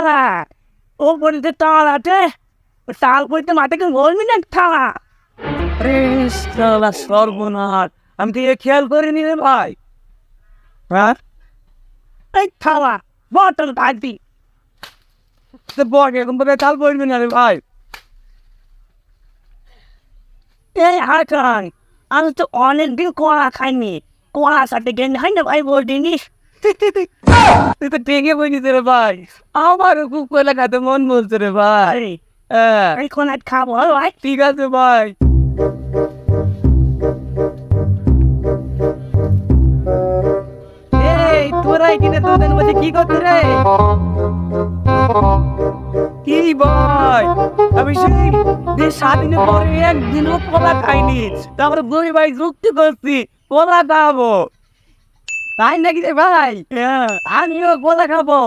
থালা ও বলতে তাল আছে তাল বলতে মাথাকে বলবি না থালা সর্বনাশ আমি তো খেয়াল করিনি রে ভাই হ্যাঁ এই থালা বটল ভাবি বট এখন বলে তাল বলবি না রে ভাই এই হাকান আমি তো অনেকদিন কলা খাইনি কলার সাথে গেলে হয় না ভাই বলিনি তুই তো টেকে বলিস রে ভাই আমারও খুব কলা খাতে মন বলছে রে ভাই এখন আজ খাবো ভাই ঠিক আছে ভাই এই তোরাই কিনে তোদের মধ্যে কি করতে রে কি ভাই আমি সেই স্বাধীনের পরে একদিনও কলা খাইনি তারপরে দুই ভাই যুক্তি করছি কলা খাবো তাই নাকি রে ভাই আমিও কলা খাবো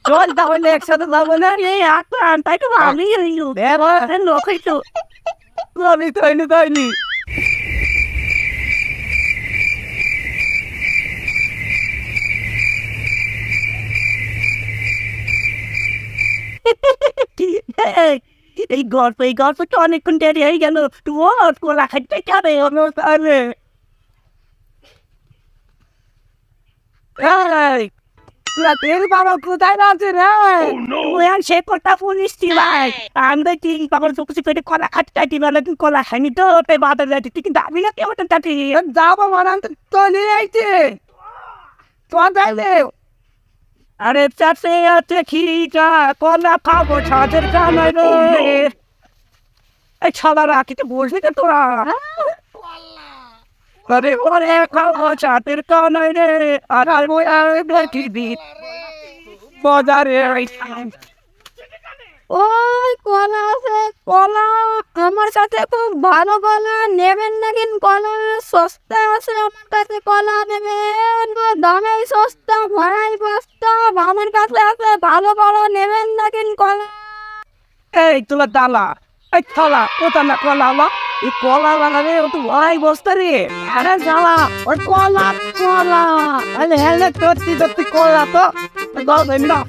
চল তাহলে একসাথে যাবো না এই আটটা তাই তো আমি লোক হইতো আমি তাইনি এই গল্পটা অনেকক্ষণ দেরি হয়ে গেল কোলা খাইতে যাবে তাহলে তেল বাবা কোথায় আছে রে সে কথা বলিস ভাই আমি দেখি বাবার চোখে পেটে কলা খাতে চাইছি মানে তুই কলা খাইনি তো তাই বাজার যাচ্ছি তুই কিন্তু আমি না কেমন চাচ্ছি যাবো মানে চলে আইছে আরে চাষে আছে খিকা কলা খাবো ছাদের কানাই রে এই ছাদা রাখিতে বসবি তো তোরা আরে ওরে খাবো ছাদের কানাই রে আর দেখি দিন বাজারে ওই কলা আছে কলা আমার সাথে খুব ভালো কলা নেবেন নাকি কলা সস্তা আছে আমার কাছে কলা নেবেন দামে সস্তা ভাড়াই বস্তা আমার কাছে আছে ভালো ভালো নেবেন নাকি কলা এই তোলা দালা এই থালা কোথা না কলা এই কলা লাগাবে ও তো ভাই বস্তা রে আরে জ্বালা ওই কলা আরে হেলে তোর কলা তো গল্প না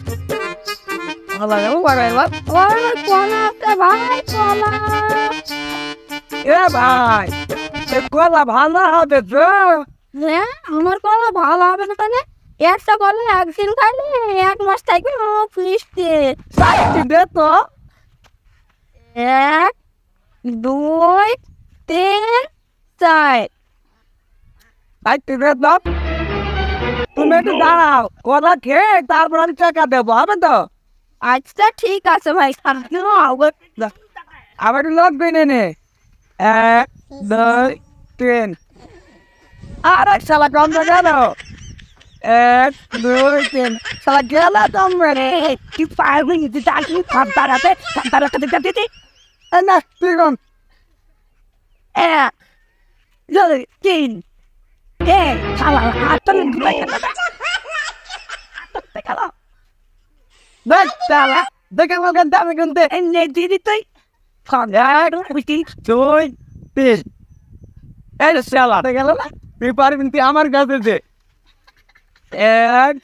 কলা যাবো ওই কলা আছে ভাই কলা এ ভাই কলা ভালো হবে তো হ্যাঁ আমার কলা ভালো হবে না তাহলে একটা কলা একদিন খাইলে 1 মাস থাকবে ফ্রিজে দে তো 1 2 3 4 তুমি একটু দাঁড়াও কলা খেয়ে তারপর আমি টাকা দেবো হবে তো আচ্ছা ঠিক আছে ভাই আবার লাগবে নে 1 2 3 আর এক শালা কম গেল 1 2 3 শালা গেল তোমরা রে কি পারবি নিতে চাকরি খাতারাতে দিতে না তুই কম 1 2 3 শালা হাতটা খেলা দেখ শালা দেখে বলকে দামে কিনতে এনে দিদি তুই তুই পিস এই শালা গেল না তুই পারবি তুই আমার কাছে দে 1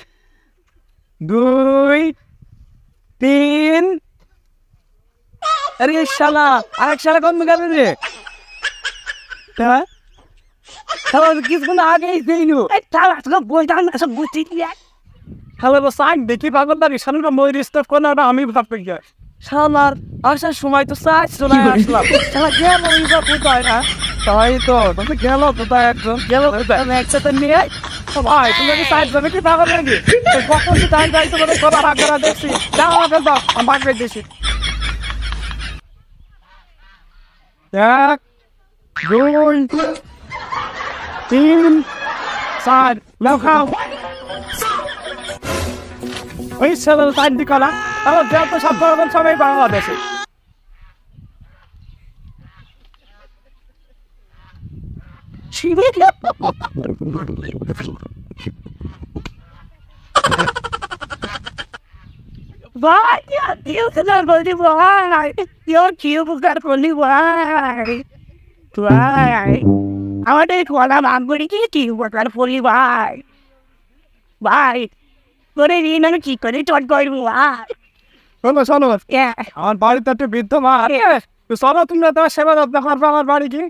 2 3 আরে শালা আরেক শালা কম গেল রে হ্যাঁ শালা কিছুক্ষণ আগেই দিইনু এই শালা সব বইটা না সব বুঝতে দিয়া হ্যালো সাইড দেখি পাগল দাঁড়ি শালার মই রিস্টার্ট করো না আমি ভাবতে যাই শালার আসার সময় তো সাইড চলে আসলাম শালা গেল ইবা কোথায় না তাই তো তুমি গেল কোথায় একজন গেল আমি একসাথে নিয়ে ভাই তুমি কি সাইড যাবে কি পাগল নাকি কখন কি টাইম যাইতে বলে কবার আগ্রহ দেখছি দাও আমাকে দাও আমি বাদ করে দিছি 1 2 3 4 নাও খাও ওই সাদা সাইড দিকে না তাহলে যত সব ধরনের সবাই বাংলাদেশে Why? You cannot believe why. You're cute, you can't believe why. Why? I want to call them. I'm going to get you. We're going to believe why. Why? What are you going to keep? Going to talk going why? শোনো শোনো আমার বাড়িতে একটা বৃদ্ধ মা তো চলো তোমরা তোমার সেবা যত্ন করবে আমার বাড়ি কি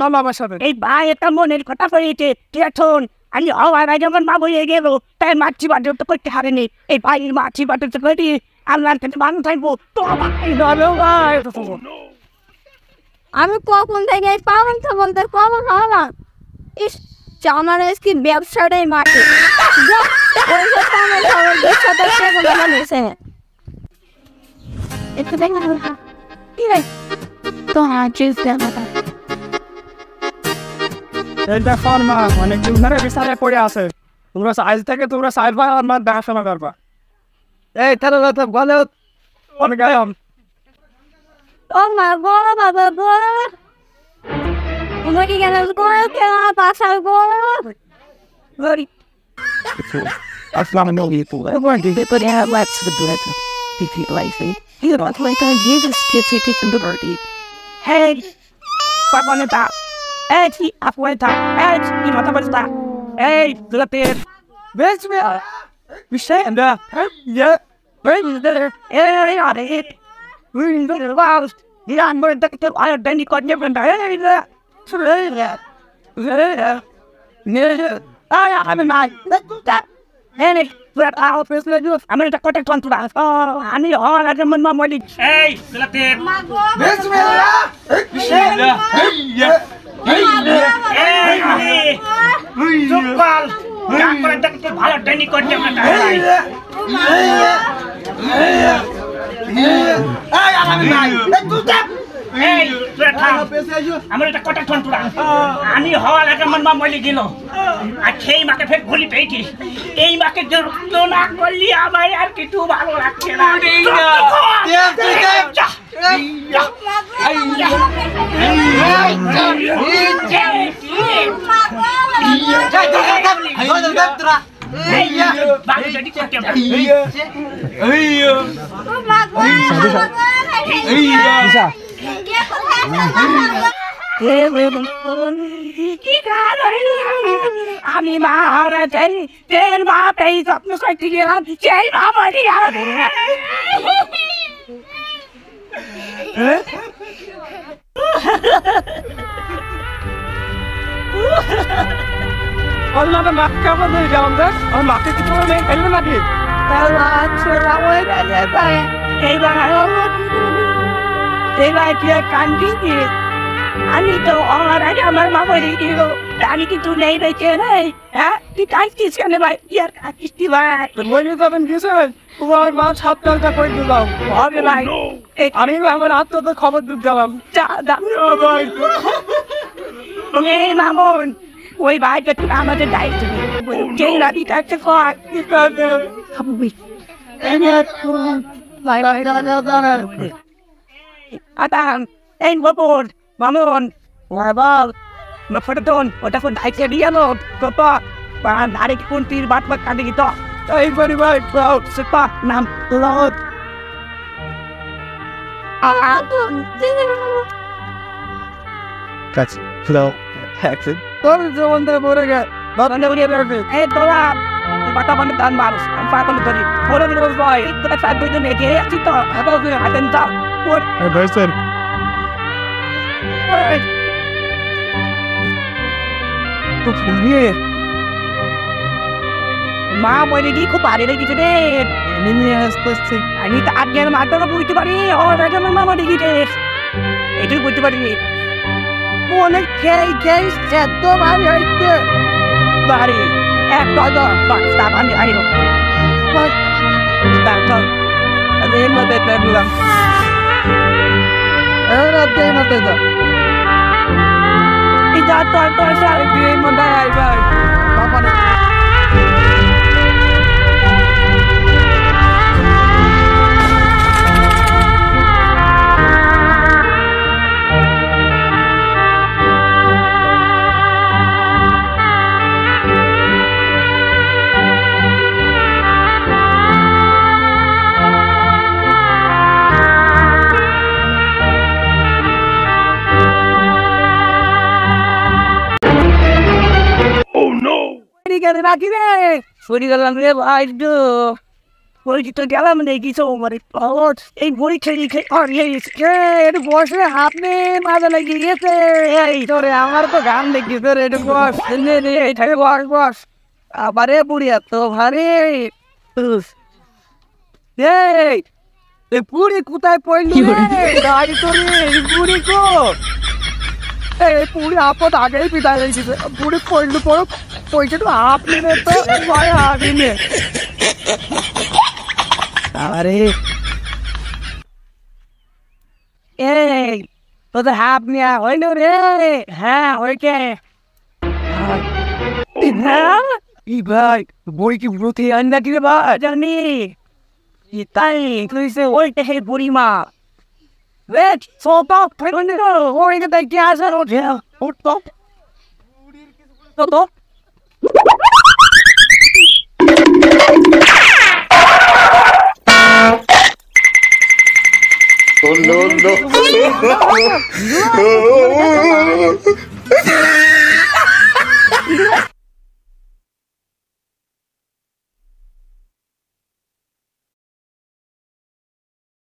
চলো আমার সাথে। এই ভাই একটা মনের কথা কইতে এখন আমি হওয়ার আগে আমার মা বইয়ে গেল তাই মাছি বাটে তো করতে হারেনি এই ভাই মাছি বাটে তো করি আল্লাহর কাছে ভালো থাকবো তো আমি কখন থেকে এই পাগল বলতে কখন হলাম ইস আমার আজকে ব্যবসাটাই মাঠে তো এইটা ফার্মা অনেক দিন ধরে বিছানায় পড়ে আছে তোমরা আজ থেকে তোমরা সাইড ভাই আর মার দেখাশোনা করবা এই তাহলে বলে অনেক গায়ম ও মা গো বাবা গো উনি গেল গো কেন বাসা গো গরি আসসালামু আলাইকুম But yeah, let's the blood. If you like it, you don't like that. You just get to take the birdie. Hey, what one is that? Hey, I went out. Hey, you know what is that? Hey, look there. Where's me? We stand there. Yeah. Where is there? Hey, on it. We're in the house. Yeah, I'm going to take the iron. Then you got different. Hey, there. I'm in my. Let's do that. Hey, but I'll first let you. I'm going to contact one to that. Oh, I need all of them in my money. Hey, look there. বিসমিল্লাহ বিসমিল্লাহ Hey, Zukal. I'm going to take the iron. Then you got different. Hey, I'm going to contact one to that. I need all of them in my money. I came at the pet bully baby. Hey, market do not only have I have to do my আমি মারা যাই তেল মা পেই যত্ন করতে গেলাম সেই মা বলি আল্লাহ না কেমন হয়ে গেলাম দেখ আমার মাকে কিছু নেই ফেলবে নাকি এইবার কি কান্দি আমি তো আমার আগে আমার মা বলে দিল আমি কিন্তু নেই বেঁচে নেই হ্যাঁ তুই কাঁদছিস কেন ভাই ইয়ার কাঁদছিস কি ভাই বলে যাবেন কিছু তোমার মা সাতটা করে দিলাম হবে ভাই আমি আমার আত্মত খবর দিতে গেলাম এই মামুন ওই ভাইটা তুই আমাদের দায়িত্ব যেই রাতি থাকতে কর আতাম এই বাবুর মামুন বল ফটোন ওটা ফোন দায়িত্ব দিয়ে নো বাবা নারে কোন তীর বাট বাট কাটে গিয়ে তো এই পরিবার সেপা নাম লদ কাছে হ্যালো হ্যাক্সিন তোর জীবন ধরে মরে গে বাবানে উড়িয়ে বেরবে এই তোরা বাটা বান্ডে দান মারস আমি পাগল ধরি ফলো দিন ভাই তোরা ফাইভ দিন এটি আসি তো হাতে হাতেন তা ওর এই ভাই স্যার তো ফুলিয়ে মা বলে কি খুব ভারী লেগেছে রে নিয়ে আসতে আমি তো আগের মাত্রা বুঝতে পারি ওর আগে আমার মামা লেগেছে এটুকু বুঝতে পারি অনেক খেয়ে খেয়ে এত ভারী হয়েছে ভারী এক ডজন পাঁচটা আমি আইব তারপর এর মধ্যে দেখলাম এর মধ্যে তো এটা তো সারা দিয়ে মধ্যে আইব বাবা না রাখি রে সরি গেলাম রে ভাই বলছি তো গেলাম দেখিস মানে এই বড়ি খেয়ে খেয়ে একটু বসে হাত নিয়ে মাজা লাগিয়ে গেছে এই তোরে আমার তো গান দেখিস রে একটু বস এইটাকে বস বস আবারে বুড়ি এত ভারী এই পুরি কোথায় পড়লি রে গাড়ি তোরে এই পুরি কো এই পুরি আপদ আগেই বিদায় হয়েছিল পুরি পড়লি পড়ো পয়সাটা আপনি নে তো ভয় আপনি নে আরে এই তোদের হাত নিয়ে হইল রে হ্যাঁ হইকে হ্যাঁ ই ভাই বই কি ব্রুতি আন্না কি রে বা জানি ই তাই তুই সে ওইটা হে বুড়ি মা Red, so about 20 or in the gas or jail. Or top. Top. Oh no no.